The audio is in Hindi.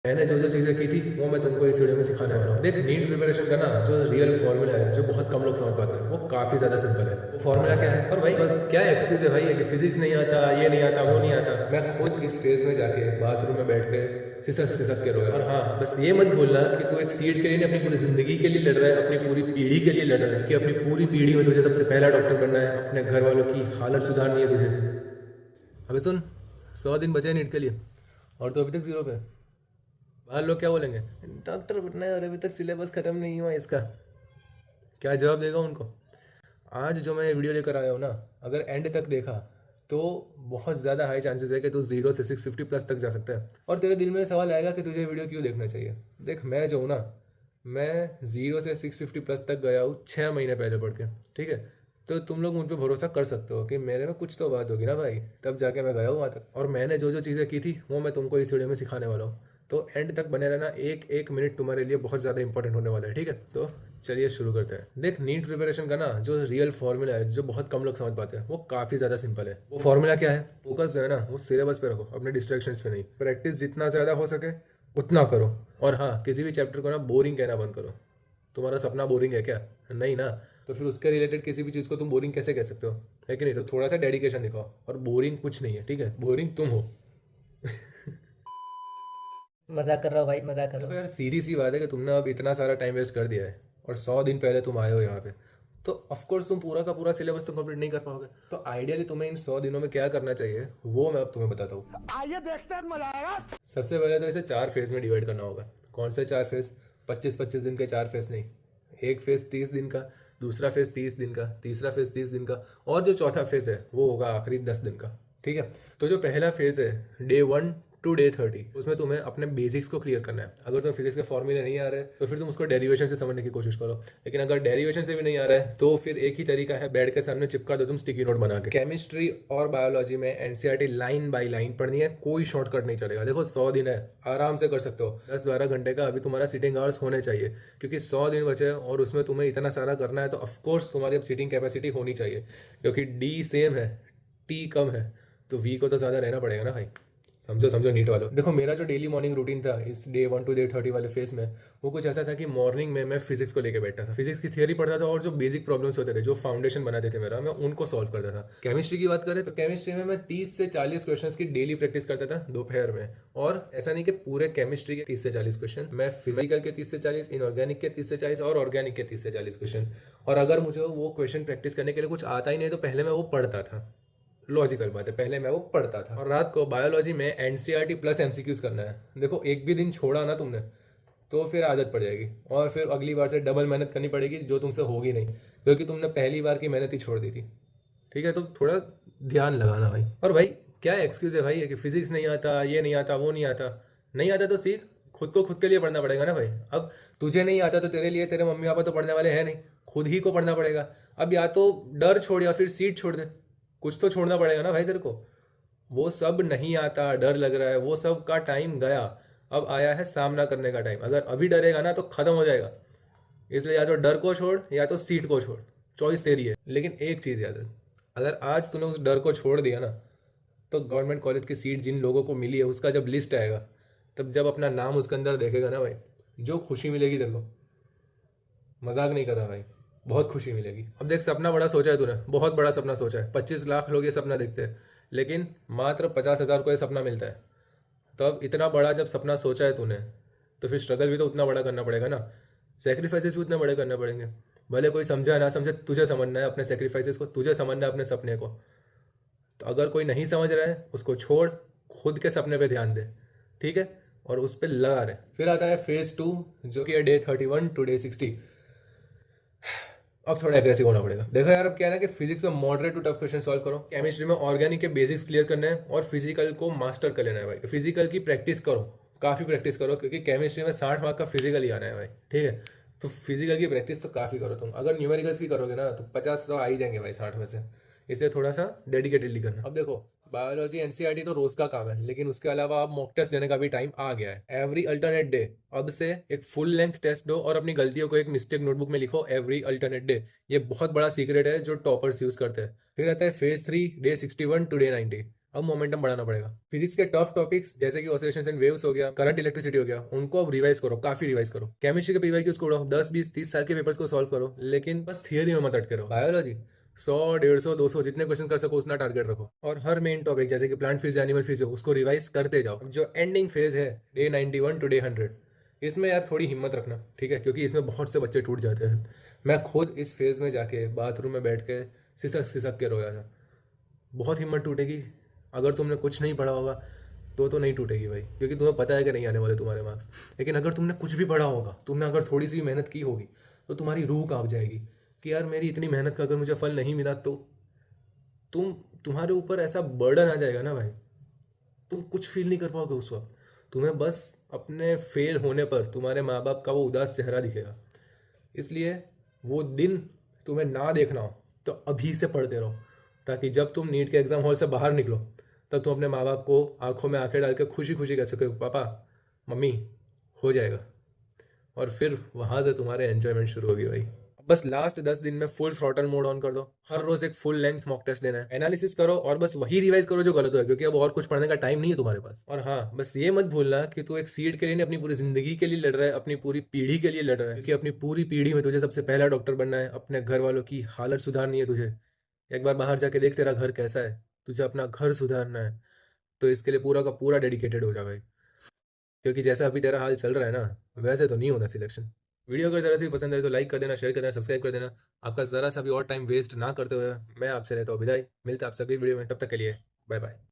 मैंने जो जो चीज़ें की थी वो मैं तुमको इस वीडियो में सिखाने वाला हूँ। देख, नीट प्रिपरेशन का ना जो रियल फॉर्मूला है जो बहुत कम लोग समझ पाते हैं वो काफ़ी ज़्यादा सिंपल है। वो फॉर्मूला क्या है? और भाई बस क्या एक्सक्यूज है भाई है कि फिजिक्स नहीं आता, ये नहीं आता, वो नहीं आता। मैं खुद इस फेज में जाके बाथरूम में बैठ के सिसक सिसक के रोया। और हाँ, बस ये मत भूलना कि तू एक सीट के लिए नहीं, अपनी पूरी जिंदगी के लिए लड़ रहा है, अपनी पूरी पीढ़ी के लिए लड़ रहा है कि अपनी पूरी पीढ़ी में तुझे सबसे पहला डॉक्टर बनना है, अपने घर वालों की हालत सुधारनी है तुझे। अबे सुन, 100 दिन बचे हैं नीट के लिए और तो अभी तक जीरो पे है। बाहर लोग क्या बोलेंगे? डॉक्टर बनना है और अभी तक सिलेबस खत्म नहीं हुआ इसका। क्या जवाब देगा उनको? आज जो मैं ये वीडियो लेकर आया हूँ ना, अगर एंड तक देखा तो बहुत ज़्यादा हाई चांसेस है कि तू 0 से 650 प्लस तक जा सकता है। और तेरे दिल में सवाल आएगा कि तुझे वीडियो क्यों देखना चाहिए। देख, मैं जो हूँ ना, मैं 0 से 650 प्लस तक गया हूँ 6 महीने पहले पढ़ के। ठीक है, तो तुम लोग मुझ पर भरोसा कर सकते हो कि मेरे में कुछ तो बात होगी ना भाई, तब जाके मैं गया हूँ वहाँ तक। और मैंने जो जो चीज़ें की थी वो मैं तुमको इस वीडियो में सिखाने वाला हूँ। तो एंड तक बने रहना, एक एक मिनट तुम्हारे लिए बहुत ज़्यादा इंपॉर्टेंट होने वाला है। ठीक है, तो चलिए शुरू करते हैं। देख, नीट प्रिपरेशन का ना जो रियल फॉर्मूला है जो बहुत कम लोग समझ पाते हैं वो काफ़ी ज़्यादा सिंपल है। वो फॉर्मूला क्या है? फोकस जो है ना वो सिलेबस पे रखो, अपने डिस्ट्रैक्शंस पे नहीं। प्रैक्टिस जितना ज़्यादा हो सके उतना करो। और हाँ, किसी भी चैप्टर को ना बोरिंग कहना बंद करो। तुम्हारा सपना बोरिंग है क्या? नहीं ना, तो फिर उसके रिलेटेड किसी भी चीज़ को तुम बोरिंग कैसे कह सकते हो? है कि नहीं? तो थोड़ा सा डेडिकेशन दिखाओ। और बोरिंग कुछ नहीं है, ठीक है, बोरिंग तुम हो। मजाक कर रहा हूँ भाई, मजाक कर रहा देखो हूँ। यार, सीधी सी बात है कि तुमने अब इतना सारा टाइम वेस्ट कर दिया है और 100 दिन पहले तुम आए हो यहाँ पे, तो ऑफकोर्स तुम पूरा का पूरा सिलेबस तो कंप्लीट नहीं कर पाओगे। तो आइडियली तुम्हें इन 100 दिनों में क्या करना चाहिए वो मैं अब तुम्हें बताता हूँ। आइए देखते हैं, मजा आएगा। सबसे पहले तो इसे 4 फेज में डिवाइड करना होगा। कौन से 4 फेज? 25-25 दिन के 4 फेज नहीं। एक फेज 30 दिन का, दूसरा फेज 30 दिन का, तीसरा फेज 30 दिन का, और जो चौथा फेज है वो होगा आखिरी 10 दिन का। ठीक है, तो जो पहला फेज है डे 1 टू डे 30, उसमें तुम्हें अपने बेसिक्स को क्लियर करना है। अगर तुम्हें फिजिक्स के फॉर्मूले नहीं आ रहे तो फिर तुम उसको डेरिवेशन से समझने की कोशिश करो। लेकिन अगर डेरिवेशन से भी नहीं आ रहा है तो फिर एक ही तरीका है, बेड के सामने चिपका दो तुम स्टिकी नोट बना के। केमिस्ट्री और बायोलॉजी में एनसीईआरटी लाइन बाय लाइन पढ़नी है, कोई शॉर्टकट नहीं चलेगा। देखो, 100 दिन है, आराम से कर सकते हो। 10-12 घंटे का अभी तुम्हारा सीटिंग आवर्स होने चाहिए, क्योंकि 100 दिन बचे हैं और उसमें तुम्हें इतना सारा करना है, तो ऑफकोर्स तुम्हारी अब सीटिंग कैपेसिटी होनी चाहिए। क्योंकि डी सेम है, टी कम है, तो वी को तो ज़्यादा रहना पड़ेगा ना भाई। समझो समझो नीट वालों। देखो, मेरा जो डेली मॉर्निंग रूटीन था इस डे 1 टू डे 30 वाले फेस में, वो कुछ ऐसा था कि मॉर्निंग में मैं फिजिक्स को लेकर बैठा था, फिजिक्स की थियरी पढ़ता था और जो बेसिक प्रॉब्लम्स होते थे, जो फाउंडेशन बनाते थे मेरा, मैं उनको सॉल्व करता था। केमिस्ट्री की बात करें तो केमिस्ट्री में मैं 30 से 40 क्वेश्चन की डेली प्रैक्टिस करता था दोपहर में। और ऐसा नहीं कि पूरे केमिस्ट्री के 30 से 40 क्वेश्चन, मैं फिजिकल के 30 से 40, इनऑर्गेनिक के 30 से 40 और ऑर्गेनिक के 30 से 40 क्वेश्चन। और अगर मुझे वो क्वेश्चन प्रैक्टिस करने के लिए कुछ आता ही नहीं तो पहले मैं वो पढ़ता था। लॉजिकल बात है, पहले मैं वो पढ़ता था। और रात को बायोलॉजी में एनसीईआरटी प्लस एमसीक्यूज करना है। देखो, एक भी दिन छोड़ा ना तुमने तो फिर आदत पड़ जाएगी और फिर अगली बार से डबल मेहनत करनी पड़ेगी, जो तुमसे होगी नहीं, क्योंकि तुमने पहली बार की मेहनत ही छोड़ दी थी। ठीक है, तो थोड़ा ध्यान लगाना भाई। और भाई, क्या एक्सक्यूज है भाई कि फिजिक्स नहीं आता, ये नहीं आता, वो नहीं आता? नहीं आता तो सीख, खुद को खुद के लिए पढ़ना पड़ेगा ना भाई। अब तुझे नहीं आता तो तेरे लिए तेरे मम्मी पापा तो पढ़ने वाले हैं नहीं, खुद ही को पढ़ना पड़ेगा। अब या तो डर छोड़ या फिर सीट छोड़ दे, कुछ तो छोड़ना पड़ेगा ना भाई तेरे को। वो सब नहीं आता, डर लग रहा है, वो सब का टाइम गया। अब आया है सामना करने का टाइम। अगर अभी डरेगा ना तो खत्म हो जाएगा। इसलिए या तो डर को छोड़ या तो सीट को छोड़, चॉइस तेरी है। लेकिन एक चीज़ याद रख, अगर आज तूने उस डर को छोड़ दिया ना, तो गवर्नमेंट कॉलेज की सीट जिन लोगों को मिली है उसका जब लिस्ट आएगा, तब जब अपना नाम उसके अंदर देखेगा ना भाई, जो खुशी मिलेगी तेरे को, मजाक नहीं कर रहा भाई, बहुत खुशी मिलेगी। अब देख, सपना बड़ा सोचा है तूने, बहुत बड़ा सपना सोचा है। 25 लाख लोग ये सपना देखते हैं, लेकिन मात्र 50,000 को ये सपना मिलता है। तो अब इतना बड़ा जब सपना सोचा है तूने, तो फिर स्ट्रगल भी तो उतना बड़ा करना पड़ेगा ना, सेक्रीफाइसेस भी उतने बड़े करने पड़ेंगे। भले कोई समझा ना समझे, तुझे समझना है अपने सेक्रीफाइसेस को, तुझे समझना है अपने सपने को। तो अगर कोई नहीं समझ रहा है उसको छोड़, खुद के सपने पे ध्यान दे। ठीक है, और उस पर लगा रहे। फिर आता है फेज 2, जो कि है डे 31 टू डे 60। अब थोड़ा एग्रेसिव होना पड़ेगा। देखो यार, अब क्या है ना कि फिजिक्स में moderate to tough question solve करो, केमिस्ट्री में ऑर्गेनिक के बेसिक्स क्लियर करने हैं, और फिजिकल को मास्टर कर लेना है भाई। फिजिकल की प्रैक्टिस करो, काफ़ी प्रैक्टिस करो, क्योंकि केमिस्ट्री में 60 मार्क का फिजिकल ही आना है भाई। ठीक है, तो फिजिकल की प्रैक्टिस तो काफ़ी करो तुम। अगर न्यूमेरिकल्स की करोगे ना तो 50 तो आ ही जाएंगे भाई 60 में से। इसलिए थोड़ा सा डेडिकेटेडली करना। अब देखो, बायोलॉजी एनसीईआरटी तो रोज का काम है, लेकिन उसके अलावा अब मॉक टेस्ट देने का भी टाइम आ गया है। एवरी अल्टरनेट डे अब से एक फुल लेंथ टेस्ट दो और अपनी गलतियों को एक मिस्टेक नोटबुक में लिखो एवरी अल्टरनेट डे। ये बहुत बड़ा सीक्रेट है जो टॉपर्स यूज करते हैं। फिर आता है फेज 3 डे 61 टू डे 90। अब मोमेंटम बढ़ाना पड़ेगा। फिजिक्स के टफ टॉपिक्स जैसे कि ऑसिलेशंस एंड वेव्स हो गया, करंट इलेक्ट्रिसिटी हो गया, उनको अब रिवाइज करो, काफी रिवाइज करो। केमिस्ट्री के पीवाईक्यूज को उड़ाओ, 10 20 30 साल के पेपर्स को सॉल्व करो, लेकिन बस थियरी में मत अटके रहो। बायोलॉजी 100 150 200 जितने क्वेश्चन कर सको उतना टारगेट रखो, और हर मेन टॉपिक जैसे कि प्लांट फिजिक्स एनिमल फिजिक्स उसको रिवाइज करते जाओ। जो एंडिंग फेज है डे 91 टू डे 100, इसमें यार थोड़ी हिम्मत रखना, ठीक है, क्योंकि इसमें बहुत से बच्चे टूट जाते हैं। मैं खुद इस फेज में जाके बाथरूम में बैठ के सिसक सिसक के रोया था। बहुत हिम्मत टूटेगी अगर तुमने कुछ नहीं पढ़ा होगा, तो नहीं टूटेगी भाई, क्योंकि तुम्हें पता है कि नहीं आने वाले तुम्हारे मार्क्स। लेकिन अगर तुमने कुछ भी पढ़ा होगा, तुमने अगर थोड़ी सी भी मेहनत की होगी, तो तुम्हारी रूह कांप जाएगी कि यार मेरी इतनी मेहनत का अगर मुझे फल नहीं मिला तो तुम्हारे ऊपर ऐसा बर्डन आ जाएगा ना भाई, तुम कुछ फील नहीं कर पाओगे उस वक्त। तुम्हें बस अपने फेल होने पर तुम्हारे माँ बाप का वो उदास चेहरा दिखेगा। इसलिए वो दिन तुम्हें ना देखना हो तो अभी से पढ़ते रहो, ताकि जब तुम नीट के एग्ज़ाम हॉल से बाहर निकलो तब तुम अपने माँ बाप को आंखों में आंखें डाल के खुशी खुशी कह सको, पापा मम्मी हो जाएगा। और फिर वहाँ से तुम्हारे एंजॉयमेंट शुरू होगी भाई। बस लास्ट 10 दिन में फुल थ्रॉटल मोड ऑन कर दो, हर रोज एक फुल लेंथ मॉक टेस्ट देना है, एनालिसिस करो और बस वही रिवाइज करो जो गलत हुआ है, क्योंकि अब और कुछ पढ़ने का टाइम नहीं है तुम्हारे पास। और हाँ, बस ये मत भूलना कि तू एक सीट के लिए नहीं, अपनी पूरी जिंदगी के लिए लड़ रहा है, अपनी पूरी पीढ़ी के लिए लड़ रहा है, क्योंकि अपनी पूरी पीढ़ी में तुझे सबसे पहला डॉक्टर बनना है। अपने घर वालों की हालत सुधारनी है तुझे। एक बार बाहर जाके देख तेरा घर कैसा है, तुझे अपना घर सुधारना है। तो इसके लिए पूरा का पूरा डेडिकेटेड हो जा भाई, क्योंकि जैसा अभी तेरा हाल चल रहा है ना, वैसे तो नहीं होना सिलेक्शन। वीडियो अगर जरा सी पसंद है तो लाइक कर देना, शेयर कर देना, सब्सक्राइब कर देना। आपका जरा सा भी और टाइम वेस्ट ना करते हुए मैं आपसे लेता हूँ विदाई। मिलता है आप सभी वीडियो में, तब तक के लिए बाय बाय।